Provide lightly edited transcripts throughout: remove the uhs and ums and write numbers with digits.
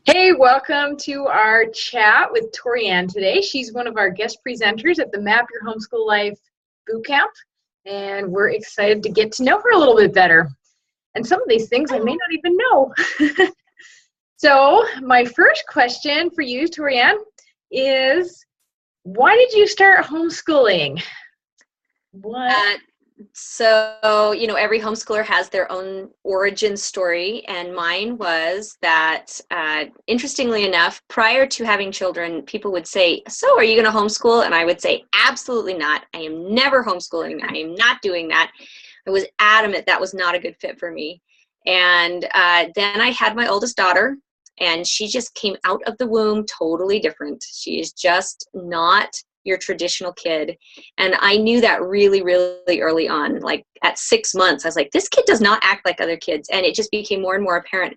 Hey, welcome to our chat with ToriAnn today. She's one of our guest presenters at the Map Your Homeschool Life Bootcamp, and we're excited to get to know her a little bit better. And some of these things I may not even know. So my first question for you, ToriAnn, is why did you start homeschooling? So, every homeschooler has their own origin story, and mine was that, interestingly enough, prior to having children, people would say, so are you going to homeschool? And I would say, absolutely not. I am never homeschooling. I am not doing that. I was adamant that was not a good fit for me. And then I had my oldest daughter, and she just came out of the womb totally different. She is just not your traditional kid. And I knew that really, really early on. Like at 6 months, I was like, this kid does not act like other kids. And it just became more and more apparent.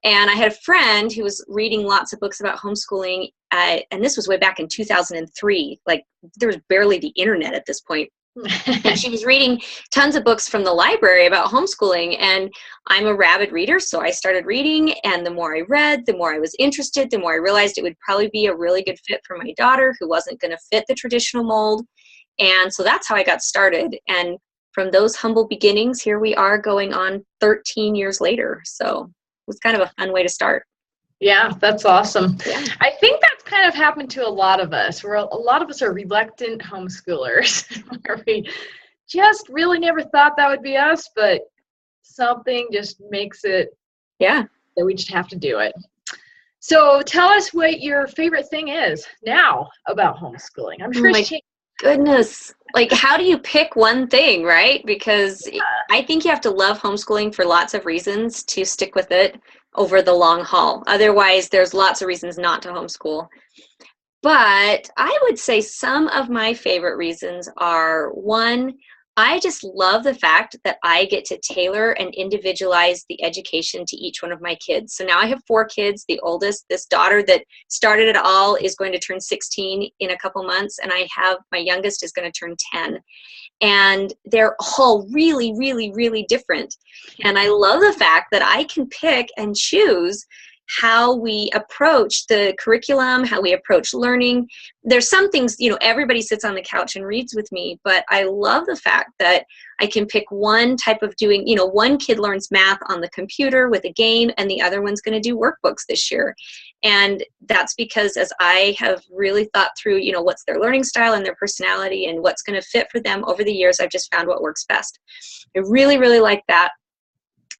And I had a friend who was reading lots of books about homeschooling. And this was way back in 2003. Like there was barely the internet at this point. And she was reading tons of books from the library about homeschooling, and I'm a rabid reader, so I started reading, and the more I read, the more I was interested, the more I realized it would probably be a really good fit for my daughter who wasn't going to fit the traditional mold. And so that's how I got started. And from those humble beginnings, here we are going on 13 years later. So it was kind of a fun way to start. Yeah, that's awesome. Yeah. I think that's kind of happened to a lot of us. A lot of us are reluctant homeschoolers, where we just really never thought that would be us, but something just makes it that we just have to do it. So tell us what your favorite thing is now about homeschooling. I'm sure it's changed. Goodness. Like, how do you pick one thing, right? Because I think you have to love homeschooling for lots of reasons to stick with it over the long haul. Otherwise, there's lots of reasons not to homeschool. But I would say some of my favorite reasons are, one, I just love the fact that I get to tailor and individualize the education to each one of my kids. So now I have 4 kids. The oldest, this daughter that started it all, is going to turn 16 in a couple months. And I have my youngest is going to turn 10. And they're all really, really, really different. And I love the fact that I can pick and choose how we approach the curriculum, how we approach learning. There's some things, everybody sits on the couch and reads with me, but I love the fact that I can pick one type of doing, one kid learns math on the computer with a game, and the other one's going to do workbooks this year. And that's because as I have really thought through, what's their learning style and their personality and what's going to fit for them over the years, I've just found what works best. I really, really like that.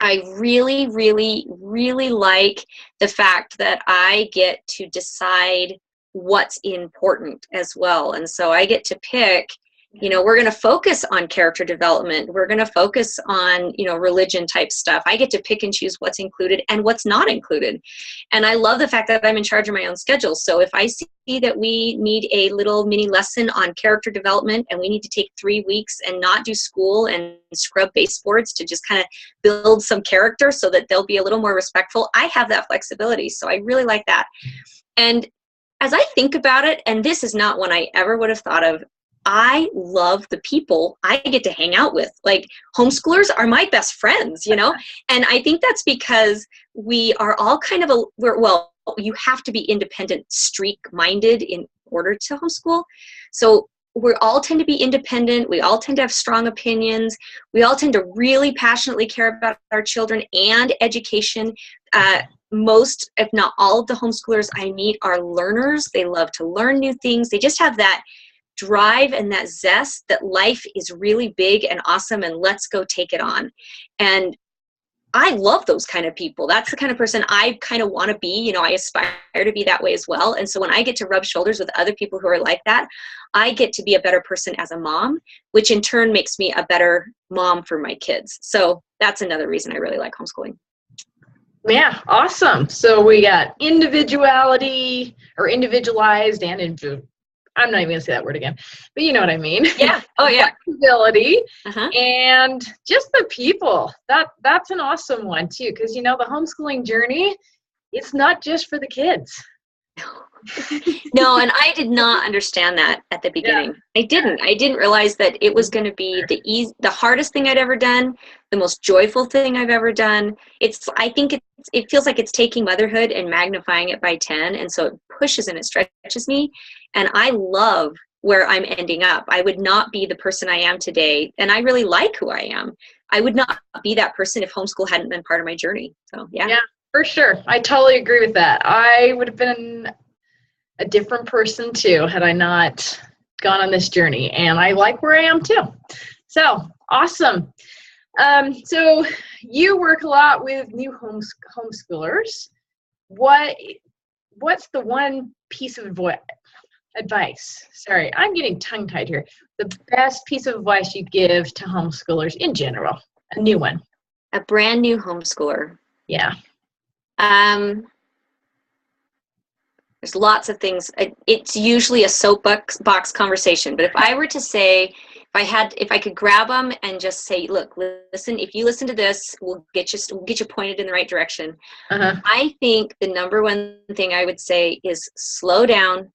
I really, really, really like the fact that I get to decide what's important as well. And so I get to pick, we're going to focus on character development. We're going to focus on, religion type stuff. I get to pick and choose what's included and what's not included. And I love the fact that I'm in charge of my own schedule. So if I see that we need a little mini lesson on character development and we need to take 3 weeks and not do school and scrub baseboards to just kind of build some character so that they'll be a little more respectful, I have that flexibility. So I really like that. And as I think about it, and this is not one I ever would have thought of, I love the people I get to hang out with. Like, homeschoolers are my best friends, And I think that's because we are all kind of you have to be independent, streak-minded in order to homeschool. So we all tend to be independent. We all tend to have strong opinions. We all tend to really passionately care about our children and education. Most, if not all of the homeschoolers I meet are learners. They love to learn new things. They just have that drive and that zest that life is really big and awesome and let's go take it on. And I love those kind of people. That's the kind of person I kind of want to be. I aspire to be that way as well. And so when I get to rub shoulders with other people who are like that, I get to be a better person as a mom, which in turn makes me a better mom for my kids. So that's another reason I really like homeschooling. Yeah, awesome. So we got individuality or individualized and I'm not even going to say that word again, but you know what I mean. Yeah. Oh, yeah. Flexibility and just the people. That's an awesome one, too, because, the homeschooling journey, it's not just for the kids. No, and I did not understand that at the Yeah. beginning. I didn't realize that it was going to be the hardest thing I'd ever done, the most joyful thing I've ever done. I think it feels like it's taking motherhood and magnifying it by 10, and so it pushes and it stretches me, and I love where I'm ending up. I would not be the person I am today, and I really like who I am. I would not be that person if homeschool hadn't been part of my journey. So, yeah. Yeah, for sure. I totally agree with that. I would have been a different person too had I not gone on this journey, and I like where I am too. So awesome. So you work a lot with new homeschoolers. What's the one piece of advice? Sorry, I'm getting tongue-tied here. The best piece of advice you give to homeschoolers in general, a new one. A brand new homeschooler. Yeah. There's lots of things. It's usually a soapbox conversation. But if I were to say, if I could grab them and just say, look, listen, if you listen to this, we'll get you pointed in the right direction. Uh-huh. I think the number one thing I would say is slow down,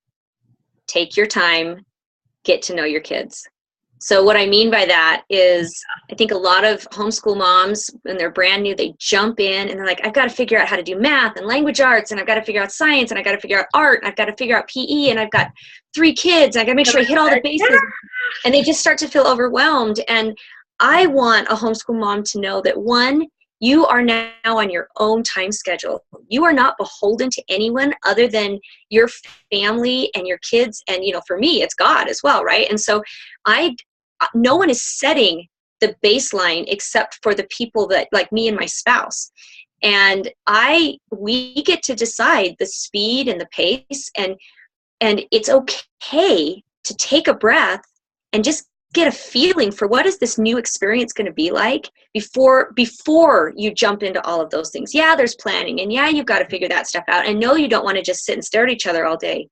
take your time, get to know your kids. So what I mean by that is I think a lot of homeschool moms, when they're brand new, they jump in and they're like, I've got to figure out how to do math and language arts, and I've got to figure out science, and I've got to figure out art, and I've got to figure out PE, and I've got 3 kids, and I've got to make sure I hit all the bases. And they just start to feel overwhelmed. And I want a homeschool mom to know that, one, you are now on your own time schedule. You are not beholden to anyone other than your family and your kids. And, for me, it's God as well, right? And so no one is setting the baseline except for the people that, like me and my spouse. And we get to decide the speed and the pace, and it's okay to take a breath and just get a feeling for what is this new experience going to be like before you jump into all of those things. Yeah, there's planning, and yeah, you've got to figure that stuff out. And no, you don't want to just sit and stare at each other all day,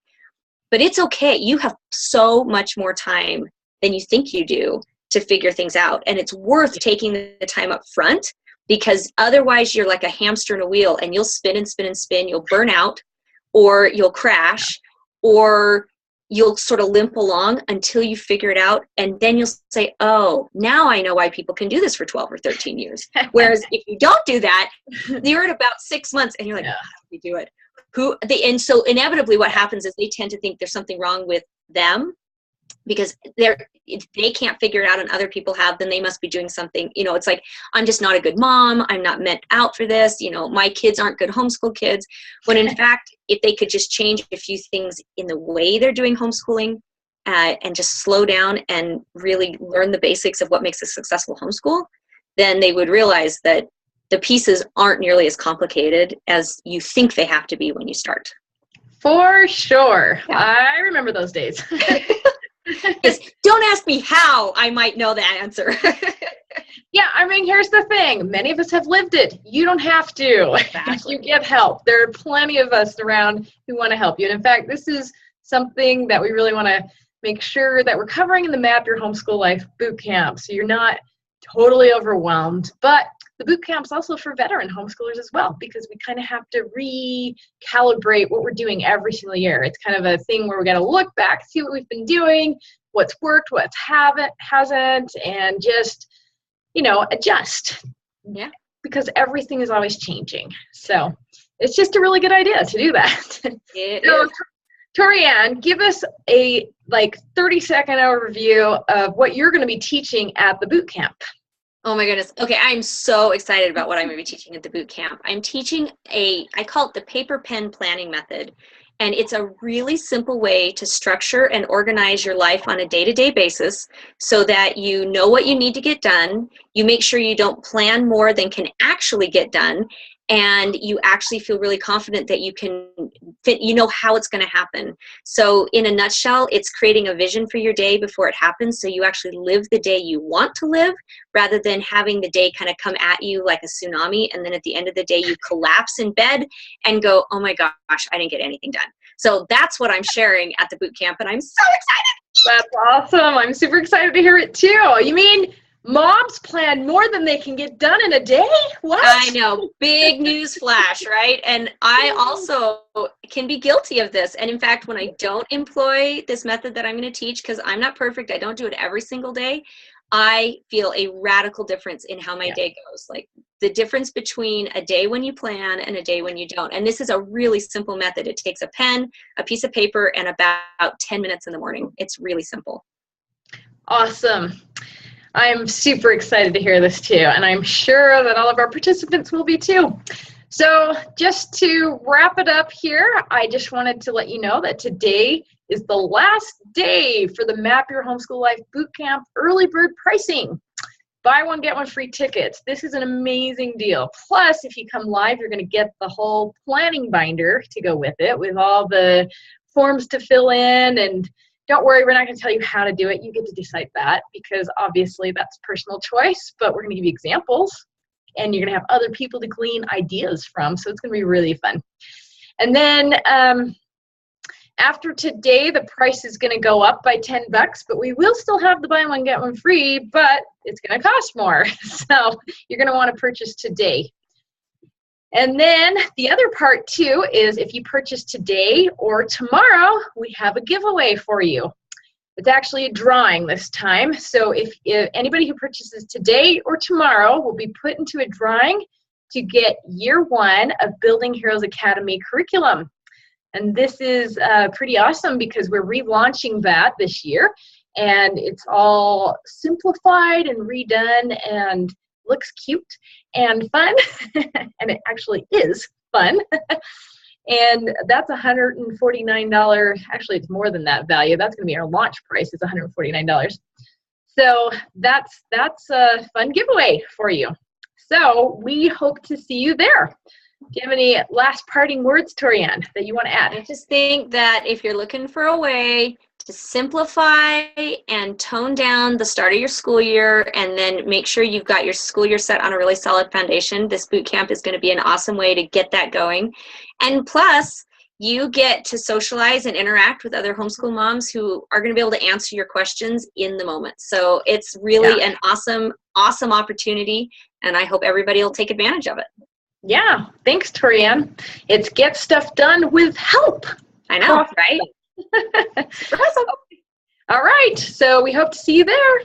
but it's okay. You have so much more time than you think you do to figure things out. And it's worth taking the time up front, because otherwise you're like a hamster in a wheel, and you'll spin and spin and spin. You'll burn out, or you'll crash, or you'll sort of limp along until you figure it out. And then you'll say, oh, now I know why people can do this for 12 or 13 years. Whereas if you don't do that, you're at about 6 months and you're like, how do we do it? And so inevitably what happens is they tend to think there's something wrong with them, because if they can't figure it out and other people have, then they must be doing something. It's like, I'm just not a good mom. I'm not meant out for this. My kids aren't good homeschool kids. When in fact, if they could just change a few things in the way they're doing homeschooling, and just slow down and really learn the basics of what makes a successful homeschool, then they would realize that the pieces aren't nearly as complicated as you think they have to be when you start. For sure. Yeah. I remember those days. Yes, don't ask me how I might know the answer. Yeah, here's the thing. Many of us have lived it. You don't have to. Exactly. You get help. There are plenty of us around who want to help you. And in fact, this is something that we really want to make sure that we're covering in the Map Your Homeschool Life boot camp, so you're not totally overwhelmed. But the boot camp's also for veteran homeschoolers as well, because we kind of have to recalibrate what we're doing every single year. It's kind of a thing where we got to look back, see what we've been doing, what's worked, what hasn't, and just, adjust. Yeah. Because everything is always changing. So it's just a really good idea to do that. It so, is. ToriAnn, give us a 30-second overview of what you're going to be teaching at the boot camp. Oh my goodness. Okay, I'm so excited about what I'm going to be teaching at the boot camp. I'm teaching I call it the paper pen planning method. And it's a really simple way to structure and organize your life on a day-to-day basis so that you know what you need to get done. You make sure you don't plan more than can actually get done. And you actually feel really confident that you can fit, how it's going to happen. So in a nutshell, it's creating a vision for your day before it happens, so you actually live the day you want to live, rather than having the day kind of come at you like a tsunami, and then at the end of the day, you collapse in bed and go, oh my gosh, I didn't get anything done. So that's what I'm sharing at the boot camp, and I'm so excited. That's awesome. I'm super excited to hear it too. You mean Moms plan more than they can get done in a day? What? I know, big news flash, right? And I also can be guilty of this. And in fact, when I don't employ this method that I'm going to teach, because I'm not perfect, I don't do it every single day, I feel a radical difference in how my day goes. Like the difference between a day when you plan and a day when you don't. And this is a really simple method. It takes a pen, a piece of paper, and about 10 minutes in the morning. It's really simple. Awesome. I'm super excited to hear this too, and I'm sure that all of our participants will be too. So just to wrap it up here, I just wanted to let you know that today is the last day for the Map Your Homeschool Life Bootcamp early bird pricing. Buy one, get one free tickets. This is an amazing deal. Plus, if you come live, you're going to get the whole planning binder to go with it, with all the forms to fill in. And don't worry, we're not going to tell you how to do it. You get to decide that, because obviously that's personal choice, but we're going to give you examples, and you're going to have other people to glean ideas from. So it's going to be really fun. And then after today, the price is going to go up by $10, but we will still have the buy one, get one free, but it's going to cost more. So you're going to want to purchase today. And then the other part too is if you purchase today or tomorrow, we have a giveaway for you. It's actually a drawing this time. So if anybody who purchases today or tomorrow will be put into a drawing to get year 1 of Building Heroes Academy curriculum. And this is pretty awesome because we're relaunching that this year, and it's all simplified and redone and looks cute and fun, and it actually is fun. And that's $149. Actually, it's more than that value. That's going to be our launch price. It's $149. So that's a fun giveaway for you. So we hope to see you there. Do you have any last parting words, ToriAnn, that you want to add? I just think that if you're looking for a way to simplify and tone down the start of your school year, and then make sure you've got your school year set on a really solid foundation, this boot camp is going to be an awesome way to get that going. And plus, you get to socialize and interact with other homeschool moms who are going to be able to answer your questions in the moment. So it's really an awesome, awesome opportunity, and I hope everybody will take advantage of it. Yeah, thanks, ToriAnn. It's get stuff done with help. I know, right? Awesome. All right, so we hope to see you there.